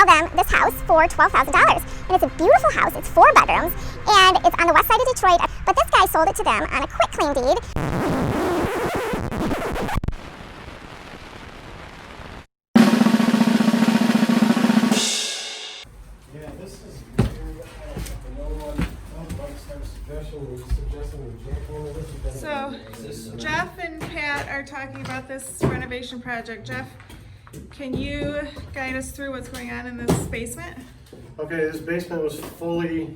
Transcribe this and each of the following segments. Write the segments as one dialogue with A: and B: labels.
A: sell them this house for $12,000. And it's a beautiful house. It's 4 bedrooms, and it's on the west side of Detroit. But this guy sold it to them on a quick claim deed.
B: Yeah, this is weird. No one starts suggesting
C: So, Jeff and Pat are talking about this renovation project. Jeff, can you guide us through what's going on in this basement?
B: Okay, this basement was fully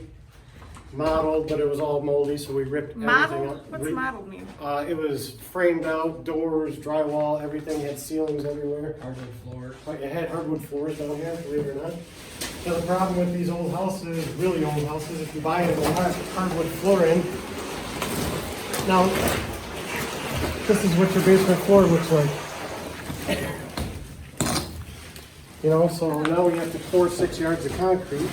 B: modeled, but it was all moldy, so we ripped everything
C: Modeled?
B: up.
C: What's modeled mean?
B: It was framed out, doors, drywall, everything. It had ceilings everywhere.
D: Hardwood floor.
B: It had hardwood floors down here, believe it or not. Now the problem with these old houses, really old houses, if you buy it with hardwood flooring, now this is what your basement floor looks like. You know, so now we have to pour 6 yards of concrete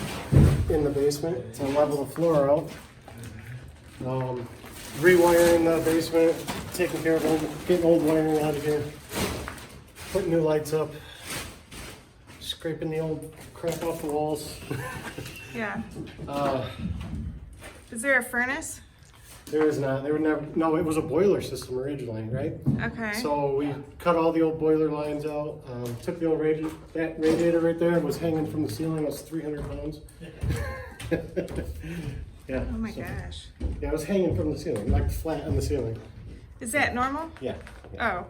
B: in the basement to level the floor out. Rewiring the basement, taking care of getting old wiring out of here, putting new lights up, scraping the old crap off the walls.
C: Yeah. Is there a furnace?
B: There is not. There would never. No, it was a boiler system originally, right?
C: Okay.
B: So we cut all the old boiler lines out. Took the old radiator. That radiator right there was hanging from the ceiling. It was 300 pounds. Yeah.
C: Oh my gosh.
B: Yeah, it was hanging from the ceiling, like flat on the ceiling.
C: Is that normal?
B: Yeah.
C: Oh.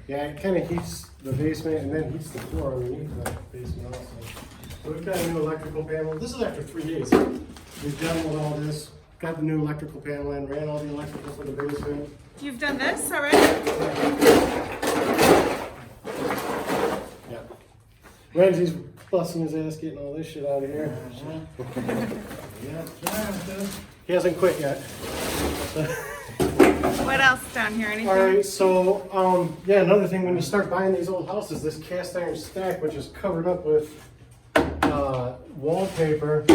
B: Yeah, it kind of heats the basement and then heats the floor underneath the basement also. So we've got a new electrical panel. This is after 3 days. We've done with all this. Got the new electrical panel in, ran all the electrical for the basement.
C: You've done this already?
B: Yeah. Ramsey's busting his ass getting all this shit out of here. He hasn't quit yet.
C: What else down here? Anything?
B: All right, so yeah, another thing when you start buying these old houses, this cast iron stack, which is covered up with wallpaper.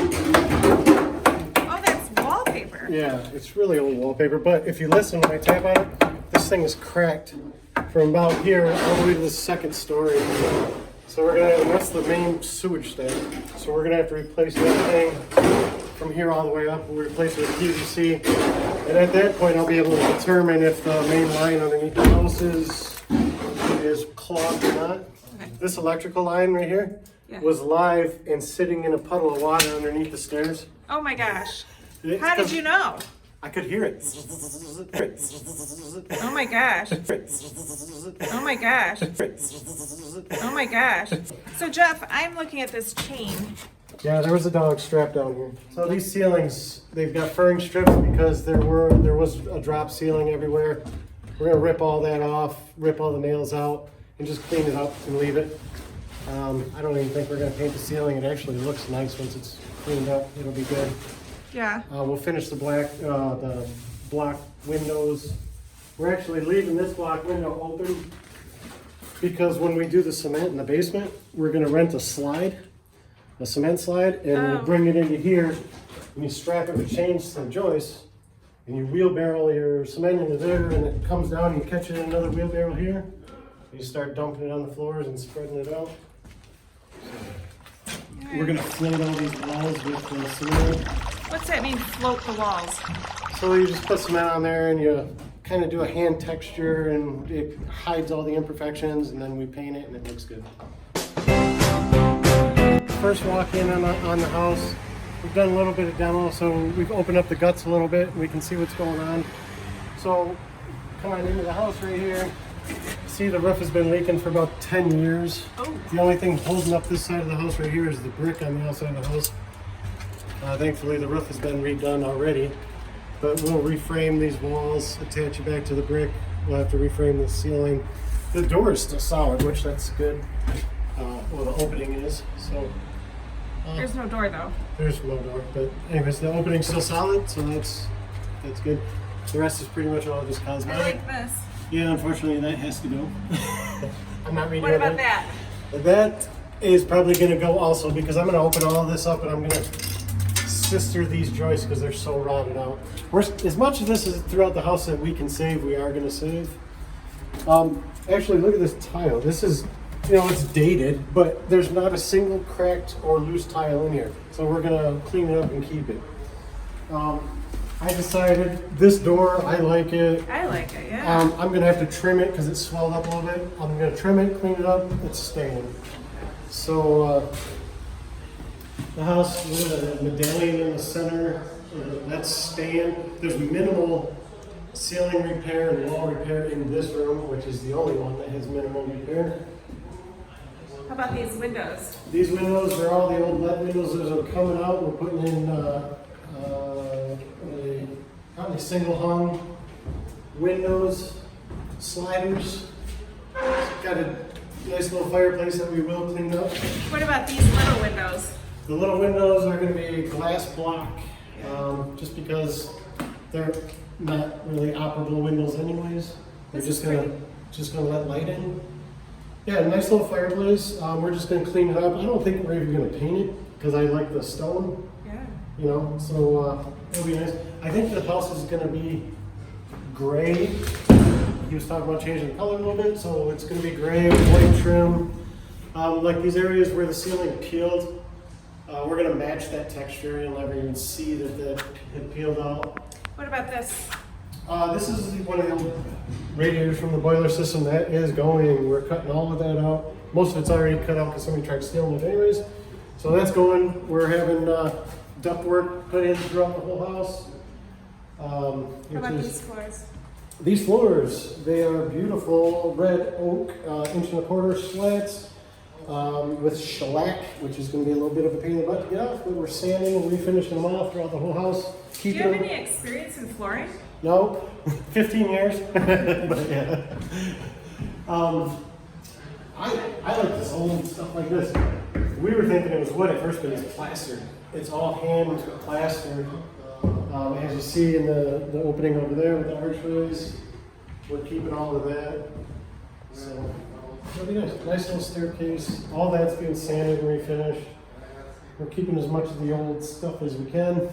C: Oh, that's wallpaper.
B: Yeah, it's really old wallpaper, but if you listen when I tap on it, this thing is cracked from about here all the way to the second story. So we're gonna, that's the main sewage tank. So we're gonna have to replace that thing from here all the way up. We'll replace it with PVC. And at that point, I'll be able to determine if the main line underneath the house is clogged or not.
C: Okay.
B: This electrical line right here was live and sitting in a puddle of water underneath the stairs.
C: Oh my gosh.
B: It's
C: How did you know?
B: I could hear it.
C: Oh my gosh. Oh my gosh. Oh my gosh. So Jeff, I'm looking at this chain.
B: Yeah, there was a dog strapped down here. So these ceilings, they've got furring strips because there was a drop ceiling everywhere. We're gonna rip all that off, rip all the nails out, and just clean it up and leave it. I don't even think we're gonna paint the ceiling. It actually looks nice once it's cleaned up. It'll be good.
C: Yeah.
B: We'll finish the block windows. We're actually leaving this block window open because when we do the cement in the basement, we're gonna rent a slide, a cement slide, and we'll bring it into here, and you strap it with chains to the joist, and you wheelbarrow your cement into there, and it comes down, and you catch it in another wheelbarrow here, and you start dumping it on the floors and spreading it out. We're gonna float all these walls with cement.
C: What's that mean, float the walls?
B: So you just put cement on there and you kind of do a hand texture and it hides all the imperfections, and then we paint it and it looks good. First walk in on the house, we've done a little bit of demo, so we've opened up the guts a little bit and we can see what's going on. So come on into the house right here. See, the roof has been leaking for about 10 years.
C: Oh.
B: The only thing holding up this side of the house right here is the brick on the outside of the house. Thankfully the roof has been redone already, but we'll reframe these walls, attach it back to the brick. We'll have to reframe the ceiling. The door is still solid, which that's good. Well, the opening is, so.
C: There's no door though.
B: There's no door, but anyways, the opening's still solid, so that's good. The rest is pretty much all just cosmetic.
C: I like this.
B: Yeah, unfortunately that has to go. I'm not redoing
C: What about
B: it.
C: that?
B: That is probably gonna go also because I'm gonna open all this up and I'm gonna sift through these joists because they're so rotted out. As much of this is throughout the house that we can save, we are gonna save. Actually, look at this tile. This is you know, it's dated, but there's not a single cracked or loose tile in here. So we're gonna clean it up and keep it. I decided this door, I like it.
C: I like it, yeah.
B: I'm gonna have to trim it because it's swelled up a little bit. I'm gonna trim it, clean it up, it's staying. So the house with a medallion in the center, that's staying. There's minimal ceiling repair and wall repair in this room, which is the only one that has minimal repair.
C: How about these windows?
B: These windows, they're all the old lead windows that are coming out. We're putting in probably single hung windows, sliders. It's got a nice little fireplace that we will clean up.
C: What about these little windows?
B: The little windows are going to be glass block, just because they're not really operable windows anyways. They're
C: This
B: just
C: is
B: gonna let light in. Yeah, nice little fireplace. We're just gonna clean it up. I don't think we're even gonna paint it because I like the stone.
C: Yeah.
B: You know, so it'll be nice. I think the house is gonna be gray. He was talking about changing the color a little bit, so it's gonna be gray with white trim. Like these areas where the ceiling peeled, we're gonna match that texture. You'll never even see that it peeled out.
C: What about this?
B: This is one of the radiators from the boiler system that is going. We're cutting all of that out. Most of it's already cut out because somebody tried stealing it anyways. So that's going. We're having ductwork put in throughout the whole house.
C: How about these floors?
B: These floors, they are beautiful red oak 1.25 inch slats with shellac, which is going to be a little bit of a pain in the butt to get off, but we're sanding and refinishing them all throughout the whole house.
C: Do you have any experience in flooring?
B: No, 15 years. But yeah. I like this old stuff like this. We were thinking it was wood at first, but it's plastered. It's all hand plastered. As you see in the opening over there with the archways, we're keeping all of that. So it'll be nice. Nice little staircase. All that's being sanded and refinished. We're keeping as much of the old stuff as we can.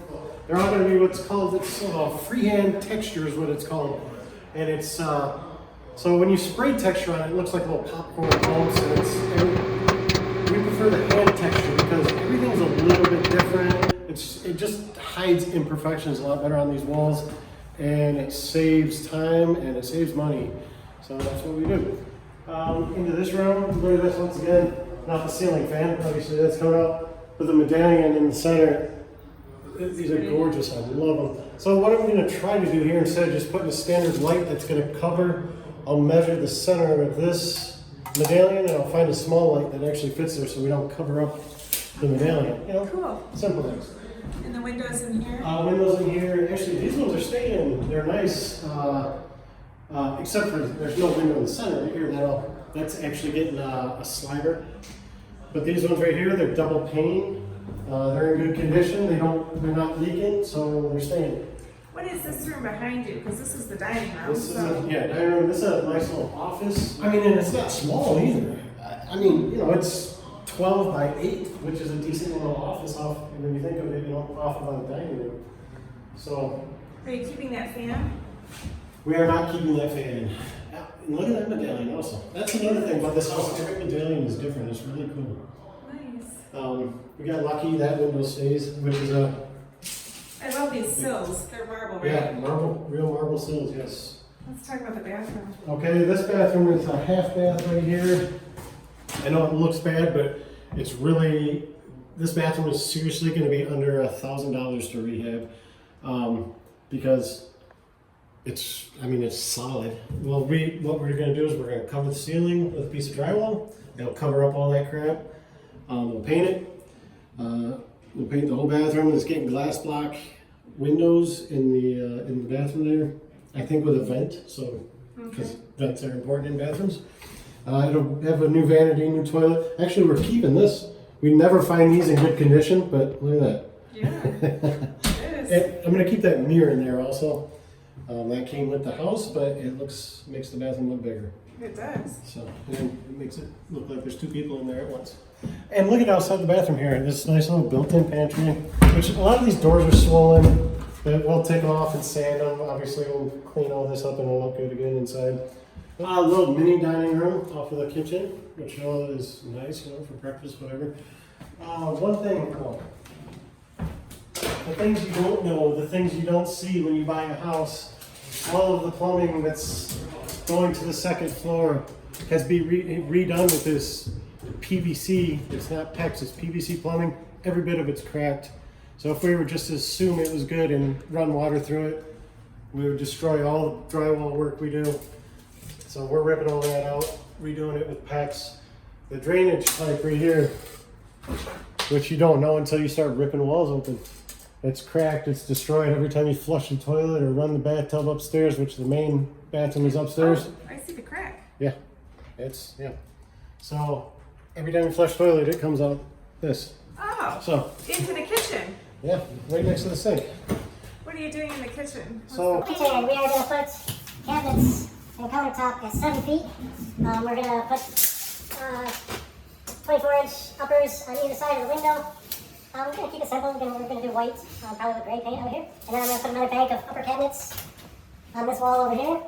B: They're all going to be what's called, it's freehand texture is what it's called. And it's, so when you spray texture on it, it looks like little popcorn bumps. And we prefer the hand texture because everything's a little bit different. It just hides imperfections a lot better on these walls. And it saves time and it saves money. So that's what we do. Into this room, look at this once again. Not the ceiling fan, obviously that's coming out. With the medallion in the center. These are gorgeous, I love them. So what I'm going to try to do here, instead of just putting a standard light that's going to cover, I'll measure the center of this medallion and I'll find a small light that actually fits there so we don't cover up the medallion. You know,
C: cool.
B: Simple things.
C: And the windows in here?
B: Windows in here, actually these ones are staying, they're nice, except for there's no window in the center right here. That's actually getting a slider. But these ones right here, they're double pane. They're in good condition. They're not leaking, so they're staying.
C: What is this room behind you? Because this is the dining room.
B: This is dining room. This is a nice little office. I mean, and it's not small either. I mean, you know, it's 12 by 8, which is a decent little office off when you think of it, you know, off of the dining room. So.
C: Are you keeping that fan?
B: We are not keeping that fan. And look at that medallion also. That's another thing about this house. Every medallion is different. It's really cool.
C: Nice.
B: We got lucky that window stays, which is
C: I love these sills. They're marble, right?
B: yeah, real marble sills, yes.
C: Let's talk about the bathroom.
B: Okay, this bathroom is a half bath right here. I know it looks bad, but it's really, this bathroom is seriously going to be under $1,000 to rehab, because it's solid. Well, what we're going to do is we're going to cover the ceiling with a piece of drywall. It'll cover up all that crap. We'll paint it. We'll paint the whole bathroom. It's getting glass block windows in the bathroom there. I think with a vent, so because vents are important in bathrooms. It'll have a new vanity, new toilet. Actually, we're keeping this. We never find these in good condition, but look at that.
C: Yeah, it is.
B: I'm going to keep that mirror in there also. That came with the house, but it makes the bathroom look bigger.
C: It does.
B: So and it makes it look like there's two people in there at once. And look at outside the bathroom here. This nice little built-in pantry, which a lot of these doors are swollen, but we'll take them off and sand them. Obviously, we'll clean all this up and it'll look good again inside. A little mini dining room off of the kitchen, which is nice, you know, for breakfast, whatever. One thing, the things you don't know, the things you don't see when you buy a house, all of the plumbing that's going to the second floor has been redone with this PVC. It's not PEX, it's PVC plumbing. Every bit of it's cracked. So if we were just to assume it was good and run water through it, we would destroy all the drywall work we do. So we're ripping all that out, redoing it with PEX. The drainage pipe right here, which you don't know until you start ripping walls open. It's cracked, it's destroyed every time you flush the toilet or run the bathtub upstairs, which the main bathroom is upstairs.
C: Oh, I see the crack.
B: Yeah, So every time you flush the toilet, it comes out this.
C: Oh,
B: So,
C: into the kitchen.
B: yeah, right next to the sink.
C: What are you doing in the kitchen?
B: So,
A: Kitchen, and we are going to put cabinets and countertop at 7 feet. We're going to put 24-inch uppers on either side of the window. We're going to keep it simple. We're going to do white, probably with gray paint over here. And then I'm going to put another bank of upper cabinets on this wall over here.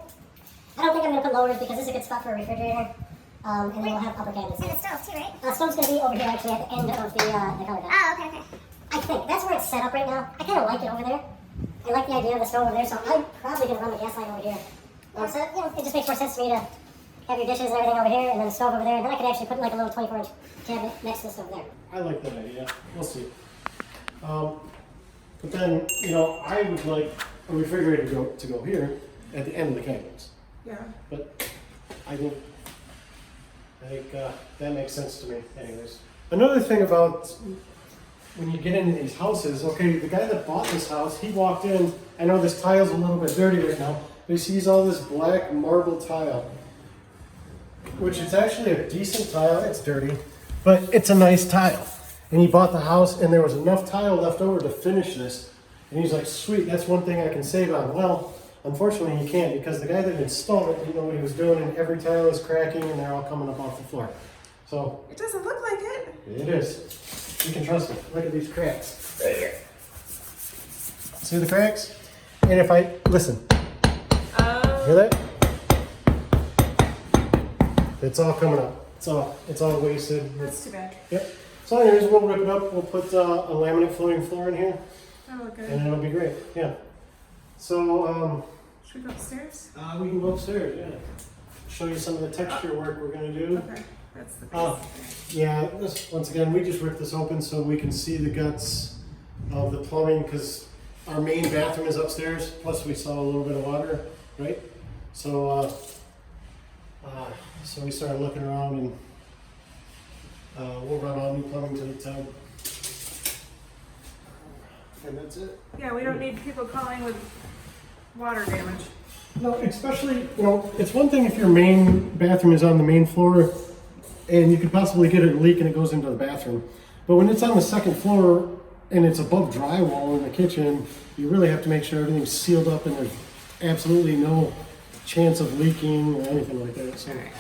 A: I don't think I'm going to put lowers because this is a good spot for a refrigerator. And then we'll have upper cabinets. And the stove too, right? Stove's going to be over here actually at the end of the countertop. Oh, okay. I think that's where it's set up right now. I kind of like it over there. I like the idea of the stove over there, so I'm probably going to run the gas line over here. So, you know, it just makes more sense to me to have your dishes and everything over here, and then the stove over there, and then I could actually put like a little 24-inch cabinet next to the stove there.
B: I like that idea. We'll see. But then, you know, I would like a refrigerator to go here at the end of the cabinets.
C: Yeah.
B: But I think that makes sense to me anyways. Another thing about when you get into these houses, okay, the guy that bought this house, he walked in, I know this tile's a little bit dirty right now, but he sees all this black marble tile, which is actually a decent tile. It's dirty, but it's a nice tile. And he bought the house and there was enough tile left over to finish this. And he's like, sweet, that's one thing I can save on. Well, unfortunately you can't, because the guy that installed it didn't know what he was doing, and every tile is cracking and they're all coming up off the floor. So
C: It doesn't look like it.
B: it is. You can trust me. Look at these cracks right here. See the cracks? And if I listen, hear that? It's all coming up. It's all wasted.
C: That's too bad.
B: Yep. So anyways, we'll rip it up. We'll put a laminate floating floor in here,
C: That'll look good.
B: and it'll be great. Yeah. So
C: Should we go upstairs?
B: we can go upstairs. Yeah. Show you some of the texture work we're gonna do.
C: Okay. That's the piece.
B: Yeah, once again, we just ripped this open so we can see the guts of the plumbing, because our main bathroom is upstairs, plus we saw a little bit of water, right? So, so we started looking around, and we'll run all new plumbing to the tub. And that's it.
C: Yeah, we don't need people calling with water damage.
B: No, especially, you know, it's one thing if your main bathroom is on the main floor and you could possibly get a leak and it goes into the bathroom. But when it's on the second floor and it's above drywall in the kitchen, you really have to make sure everything's sealed up and there's absolutely no chance of leaking or anything like that. So.
C: All right.